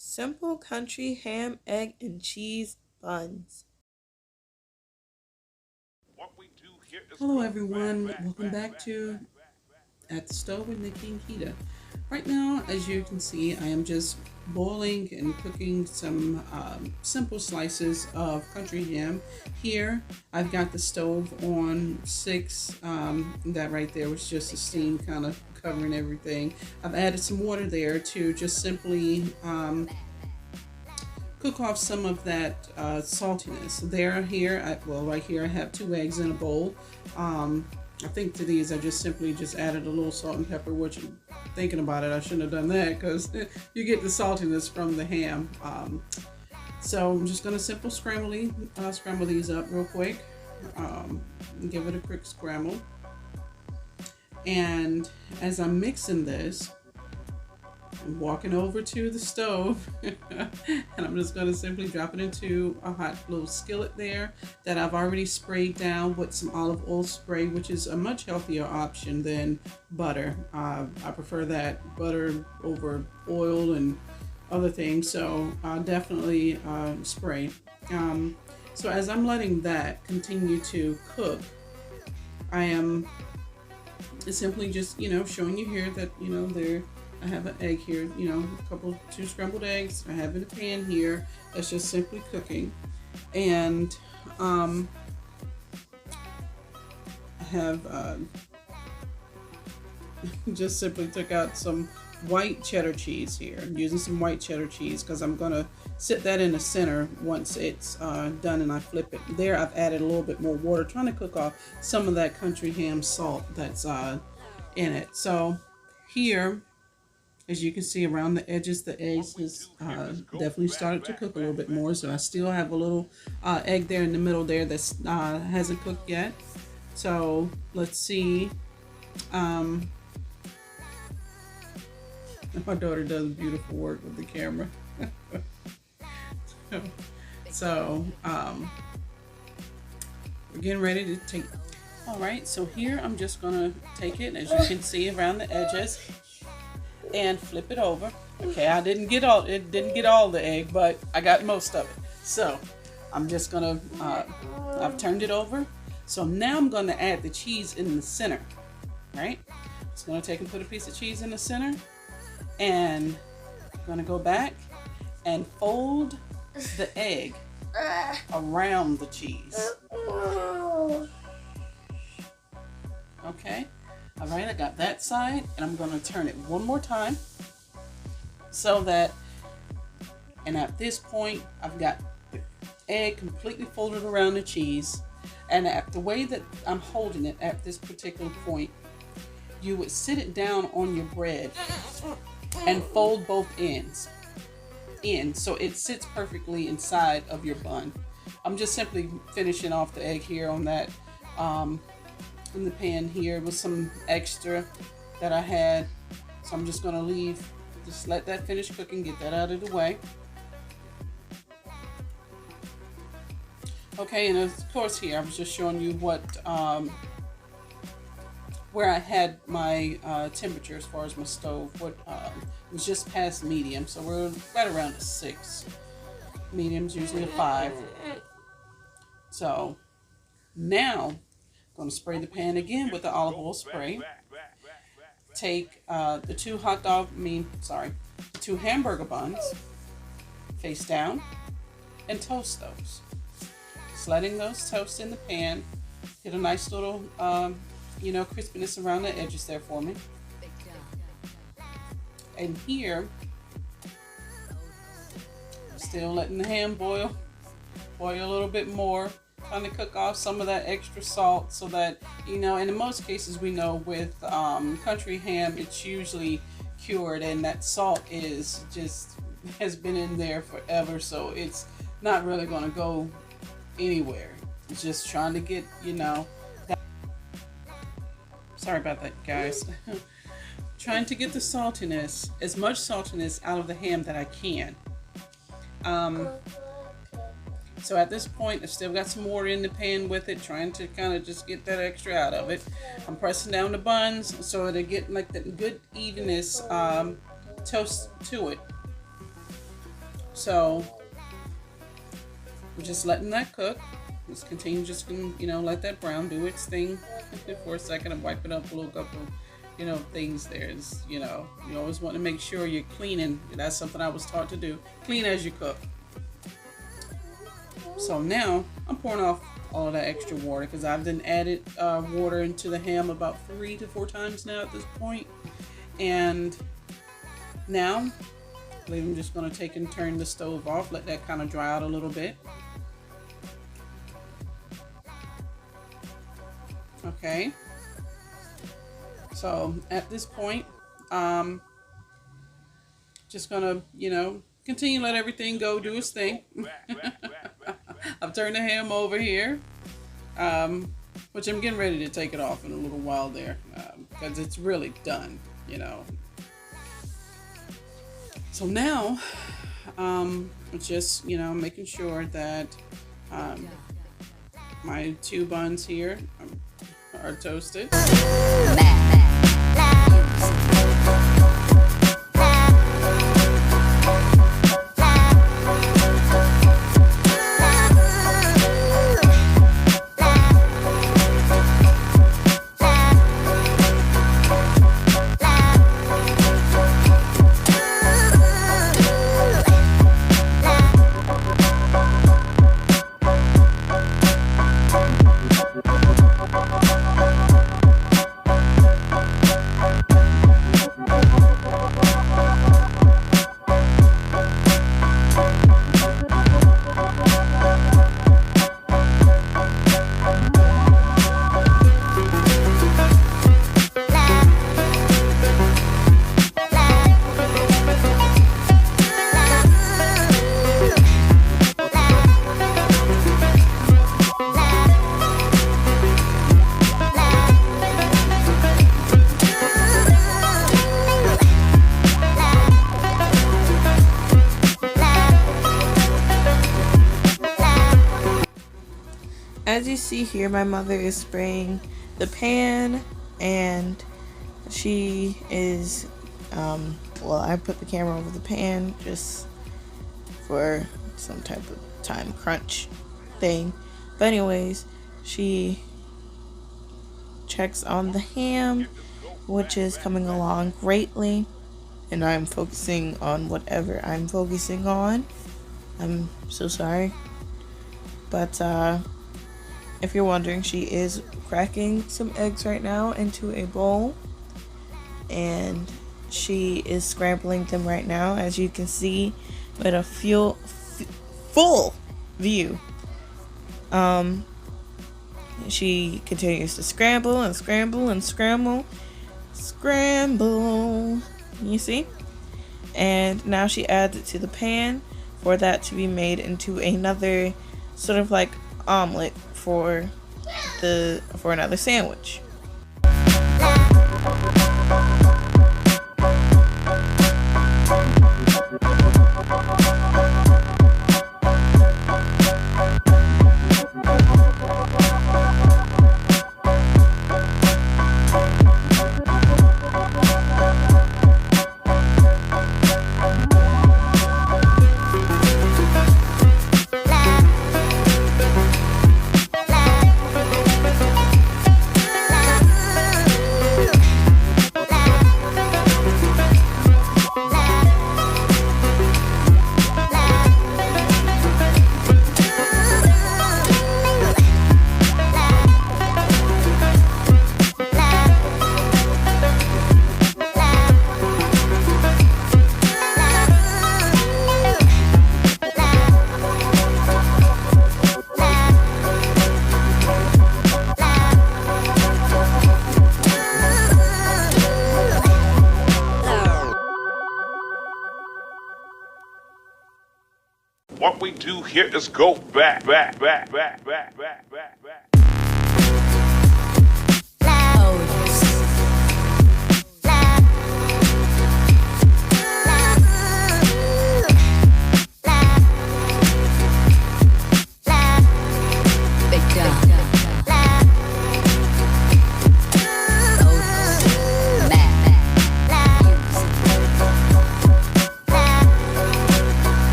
Simple country ham, egg, and cheese buns. Hello everyone, welcome back to At the Stove with Nikki and Kita. Right now, as you can see, I am just boiling and cooking some simple slices of country ham. Here, I've got the stove on 6. That right there was just the steam kind of covering everything. I've added some water there to just simply cook off some of that saltiness. Right here, I have 2 eggs in a bowl. I think to these, I just simply added a little salt and pepper, which, thinking about it, I shouldn't have done that because you get the saltiness from the ham. So I'm just gonna scramble these up real quick. Give it a quick scramble. And as I'm mixing this, I'm walking over to the stove and I'm just going to simply drop it into a hot little skillet there that I've already sprayed down with some olive oil spray, which is a much healthier option than butter. I prefer that butter over oil and other things, so definitely spray. So as I'm letting that continue to cook, I am simply just, showing you here that, I have an egg here, 2 scrambled eggs. I have in a pan here that's just simply cooking. And I have just simply took out some white cheddar cheese here. I'm using some white cheddar cheese because I'm going to sit that in the center once it's done and I flip it. There I've added a little bit more water, trying to cook off some of that country ham salt that's in it. So here, as you can see around the edges, the eggs has definitely started to cook a little bit more. So I still have a little egg there in the middle there that hasn't cooked yet. So let's see. My daughter does beautiful work with the camera. So we're getting ready to take. All right, so here I'm just gonna take it, as you can see, around the edges and flip it over. Okay, I didn't get all the egg, but I got most of it. So I'm just gonna I've turned it over. So now I'm gonna add the cheese in the center. Right? Just gonna take and put a piece of cheese in the center, and I'm gonna go back and fold the egg around the cheese. Okay. All right, I got that side, and I'm going to turn it one more time so that, and at this point, I've got the egg completely folded around the cheese. And at the way that I'm holding it at this particular point, you would sit it down on your bread and fold both ends in so it sits perfectly inside of your bun. I'm just simply finishing off the egg here on that in the pan here with some extra that I had. So I'm just gonna just let that finish cooking, get that out of the way. Okay, and of course here I was just showing you what where I had my temperature as far as my stove. What was just past medium, so we're right around a 6. Medium's usually a 5. So now going to spray the pan again with the olive oil spray. Take the 2 hamburger buns face down and toast those. Just letting those toast in the pan. Get a nice little, crispiness around the edges there for me. And here, I'm still letting the ham boil a little bit more. Trying to cook off some of that extra salt so that, and in most cases we know with country ham, it's usually cured and that salt has been in there forever, so it's not really going to go anywhere. It's just trying to get, sorry about that, guys. Trying to get the saltiness, as much saltiness out of the ham that I can. So at this point, I've still got some water in the pan with it, trying to kind of just get that extra out of it. I'm pressing down the buns so they get like that good evenness toast to it. So we're just letting that cook. Just continue, just let that brown do its thing for a second and wipe it up a little couple, things. There's, you always want to make sure you're cleaning. That's something I was taught to do. Clean as you cook. So now I'm pouring off all of that extra water because I've then added water into the ham about 3 to 4 times now at this point. And now I believe I'm just going to take and turn the stove off, let that kind of dry out a little bit. Okay. So at this point, just going to, continue to let everything go do its thing. I've turned the ham over here, which I'm getting ready to take it off in a little while there, because it's really done, So now, just, making sure that my 2 buns here are toasted. As you see here, my mother is spraying the pan, and she is, I put the camera over the pan just for some type of time crunch thing. But anyways, she checks on the ham, which is coming along greatly, and I'm focusing on whatever I'm focusing on. I'm so sorry. But, if you're wondering, she is cracking some eggs right now into a bowl, and she is scrambling them right now, as you can see, with a full view. She continues to scramble and scramble and scramble, you see? And now she adds it to the pan for that to be made into another sort of like omelet for another sandwich. What we do here is go back.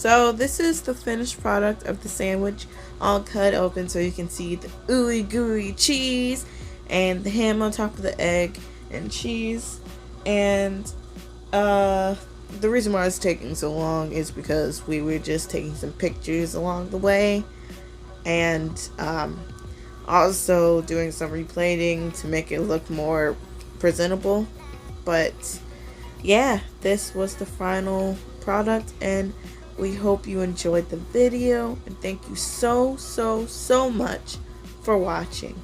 So this is the finished product of the sandwich, all cut open so you can see the ooey gooey cheese and the ham on top of the egg and cheese. And the reason why it's taking so long is because we were just taking some pictures along the way, and also doing some replating to make it look more presentable. But yeah, this was the final product, and we hope you enjoyed the video, and thank you so much for watching.